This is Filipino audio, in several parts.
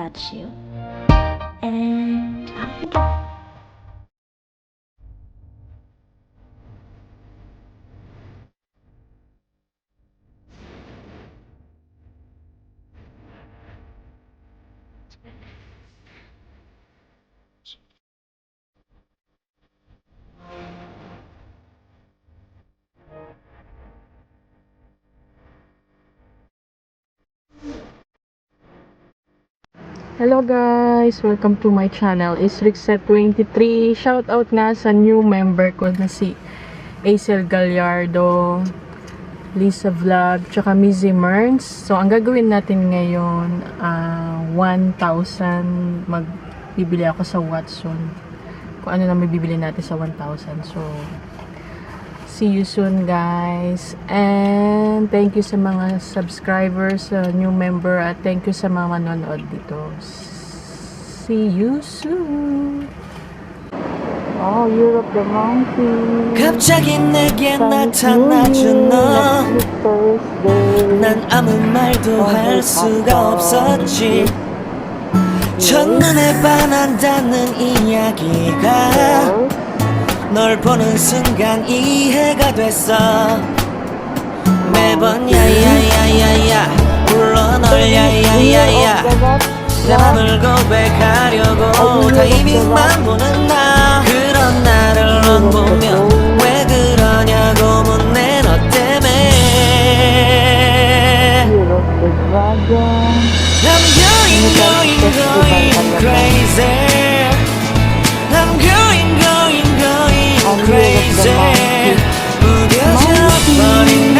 touch you. And Hello guys! Welcome to my channel. It's Rixet23. Shout out nga sa new member ko na si Acel Gallardo, Lisa Vlog, tsaka Mizzy Merns. So, ang gagawin natin ngayon, 1,000. Magbibili ako sa Watson. Kung ano na may bibili natin sa 1,000. So, see you soon guys, and thank you sa mga subscribers, new member, at thank you sa mga manonood dito. See you soon. Oh, Europe the mountain. 갑자기 내게 나타나준 너. 난 아무 말도 할 수가 없었지. 첫눈에 반한다는 이야기가 널 보는 순간 이해가 됐어. 매번 야야야야야 불러 널 야야야야 내 맘을 고백하려고 타이밍만 보는 나. 그런 나를 넌 보며 왜 그러냐고 묻네 너 때문에. I'm going crazy. I'm going crazy. 무뎌져 버린 내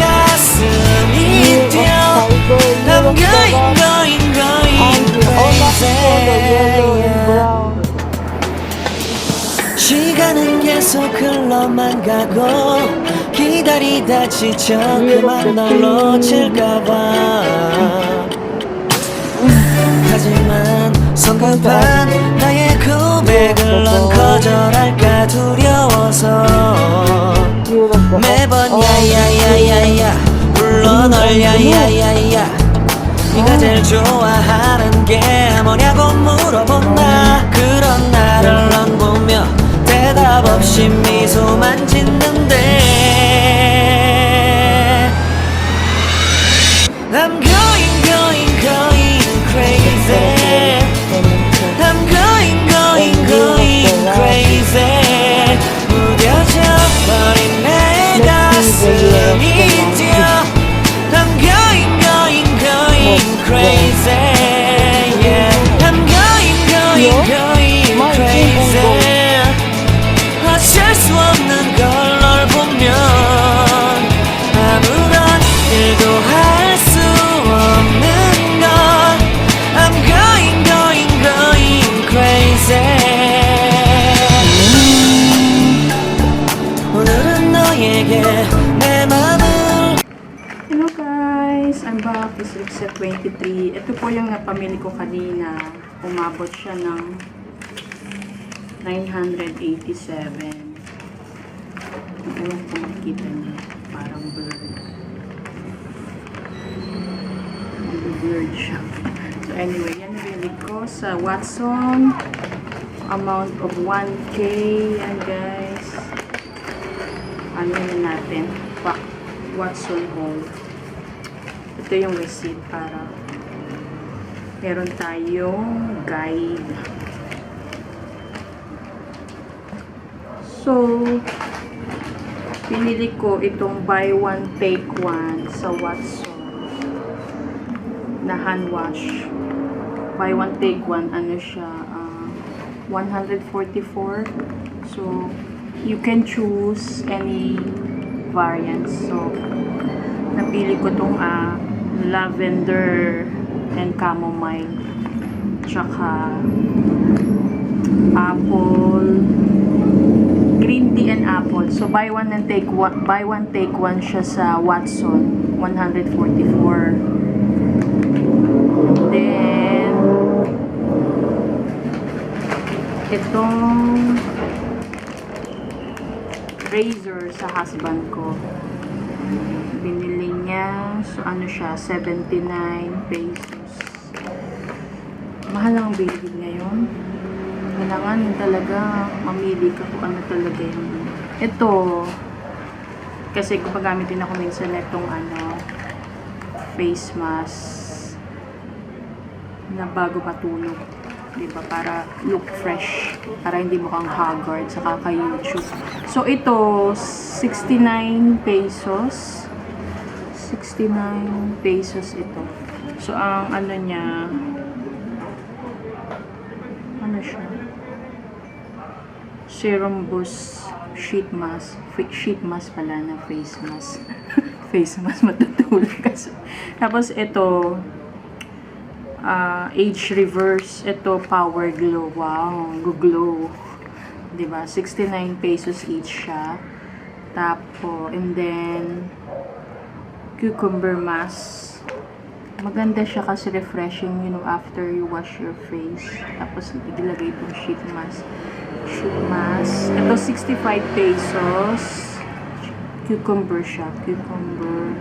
가슴이 뛰어. I'm going crazy. 시간은 계속 흘러만 가고 기다리다 지쳐 그만 널 놓칠까봐. 하지만 성급한 나의 고백을 넌 거절할까 두려워서 매번 야야야야야 불러 널 야야야야 네가 제일 좋아하는 게 뭐냐고 물어본 나. 그런 나를 넌 보며 대답 없이 미소만 짓는데 I'm going crazy. I'm going crazy. 무뎌져 버린 내 가슴이 뛰어. I'm going crazy. Yeah. I'm going crazy. 어쩔 수 없는 걸 널 보면 아무런 일도 할 수 없는 걸. I'm going crazy. 오늘은 너에게 내 맘을. Hello guys! I'm back. It's Rixet23. Ito po yung napamili ko kanina. Umabot siya ng 987. Ewan ko makikita niya. Parang blurred. Blurred siya. So anyway, yan nabili ko sa Watson. Amount of 1K. Yan guys. Ano na natin? Watson Hall. Ito yung receipt para meron tayong guide. So, pinili ko itong buy one take one sa Watson na hand wash. Buy one take one, ano siya, 144. So, you can choose any variants. So, napili ko itong lavender and chamomile, tsaka apple, green tea and apple. So buy one take one siya sa Watson, 144. Then itong razor sa husband ko, binili niya. So ano siya, 79 pesos. mahal ang baby ngayon. Kailangan talaga mamili ka kung ano talaga yung ito. Kasi gumagamit din ako minsan na itong face mask na bago matulog. Diba? Para look fresh. Para hindi mo kang haggard sa kaka-YouTube. So, ito, 69 pesos. 69 pesos ito. So, ang ano niya, ano siya? Serum Boost Sheet Mask. Sheet mask pala na face mask. Face mask, matutulog kasi. Tapos, ito, age reverse. Ito, Power Glow. Wow, glow. Diba? 69 pesos each siya. Tapos, and then, cucumber mask. Maganda siya kasi refreshing, after you wash your face. Tapos, ilagay itong sheet mask. Sheet mask. Ito, 65 pesos. Cucumber siya. Cucumber.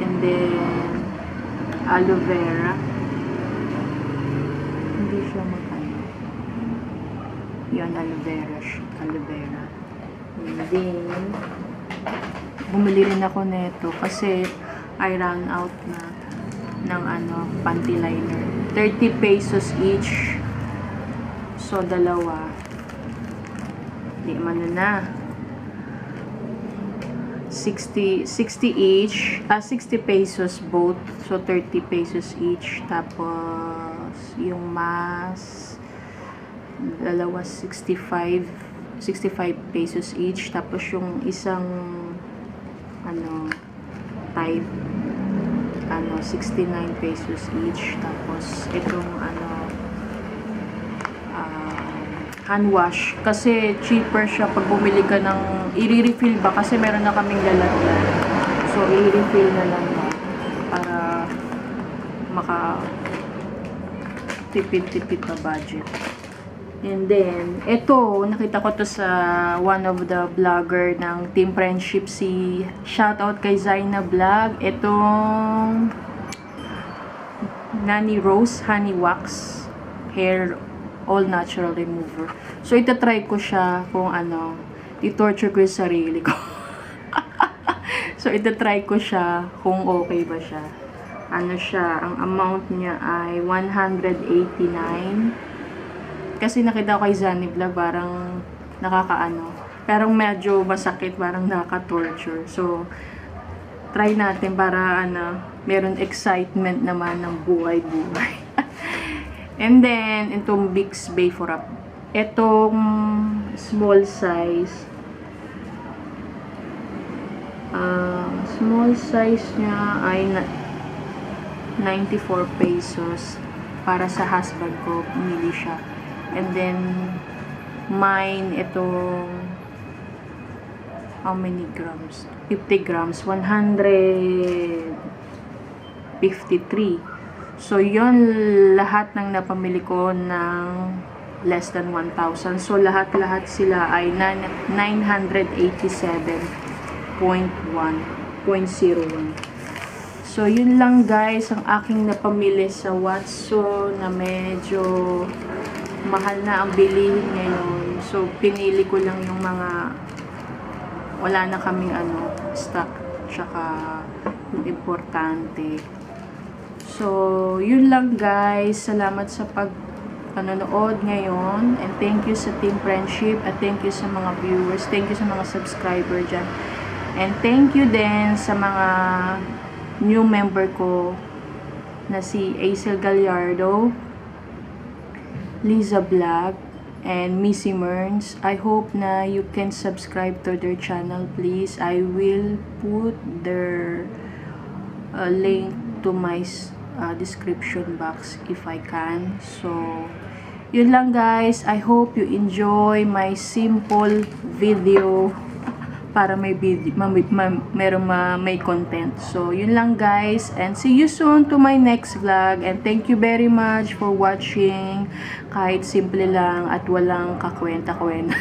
And then, aloe vera. Hindi siya magkano. Yan, aloe vera siya. Aloe vera. And then, bumili rin ako nito kasi I ran out na ng panty liner. 30 pesos each. So, dalawa. Di man na. 60 each. 60 pesos both. So, 30 pesos each. Tapos, yung mask, dalawa 65 pesos each. Tapos, yung isang type 69 pesos each. Tapos itong hand wash kasi cheaper siya pag bumili ka ng i-refill ba kasi meron na kaming lalagyan. So i-refill na lang ba para maka tipid na budget. And then, ito, nakita ko to sa one of the vlogger ng Team Friendship, si shoutout kay Zaina Vlog. Itong Nani Rose Honey Wax Hair All Natural Remover. So, itatry ko siya kung i-torture ko yung sarili ko. So, itatry ko siya kung okay ba siya. Ang amount niya ay 189. Kasi nakita ko kay Zani Vlog, parang parang medyo masakit, parang nakaka-torture. So, try natin para meron excitement naman ng buhay-buhay. And then, itong Vicks Vaporub. Itong small size. Small size niya ay 94 pesos. Para sa husband ko, pumili siya. And then, mine, itong, how many grams? 50 grams, 153. So, yon lahat ng napamili ko ng less than 1,000. So, lahat-lahat sila ay 987.01. So, yun lang guys, ang aking napamili sa Watson na medyo mahal na ang bilihin ngayon. So, pinili ko lang yung mga wala na kaming stock, tsaka yung importante. So, yun lang guys. Salamat sa panonood ngayon. And thank you sa Team Friendship. At thank you sa mga viewers. Thank you sa mga subscriber dyan. And thank you din sa mga new member ko na si Aisel Gallardo, Liza Vlog, and Missy Merns. I hope na you can subscribe to their channel, please. I will put their link to my description box if I can. So, yun lang guys. I hope you enjoy my simple video para may video, may content. So, yun lang guys. And see you soon to my next vlog. And thank you very much for watching. Kahit simple lang at walang kakwenta-kwenta.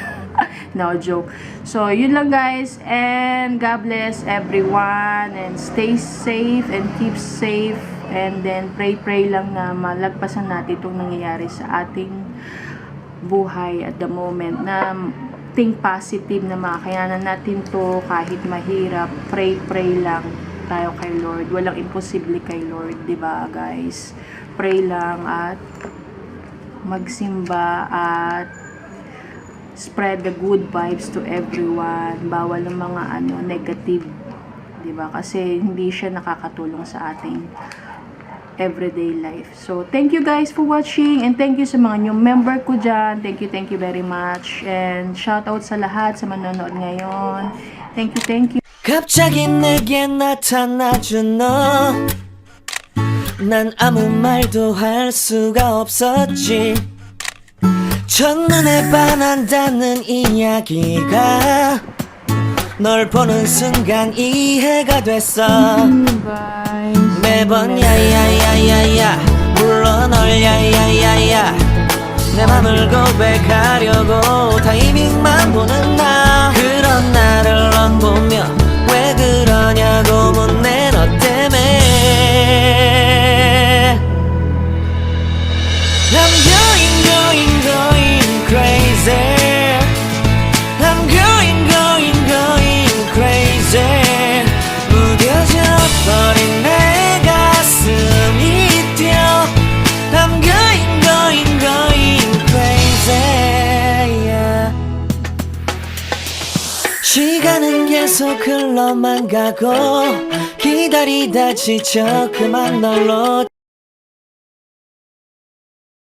No joke. So, yun lang guys. And God bless everyone. And stay safe and keep safe And then, pray lang na malagpasan natin itong nangyayari sa ating buhay at the moment, na think positive na makakayanan natin to kahit mahirap. Pray lang tayo kay Lord. Walang imposible kay Lord, 'di ba guys? Pray lang at magsimba at spread the good vibes to everyone. Bawal ang mga negative, 'di ba? Kasi hindi siya nakakatulong sa ating everyday life. So, thank you guys for watching, and thank you sa mga new member ko dyan. Thank you very much. And shout out sa lahat sa manonood ngayon. Thank you. 갑자기 내게 나타나준 너 난 아무 말도 할 수가 없었지 첫눈에 반한다는 이야기가 널 보는 순간 이해가 됐어 Guys. 매번 야야야야야 불러 널 야야야야 내 맘을 고백하려고 타이밍만 보는 나 그런 나를 넌 보며 왜 그러냐고 묻네 너 때문에 I'm going crazy I'm going crazy 무뎌져 버린 내 가슴이 뛰어 I'm going crazy yeah. 시간은 계속 흘러만 가고 기다리다 지쳐 그만 널 놓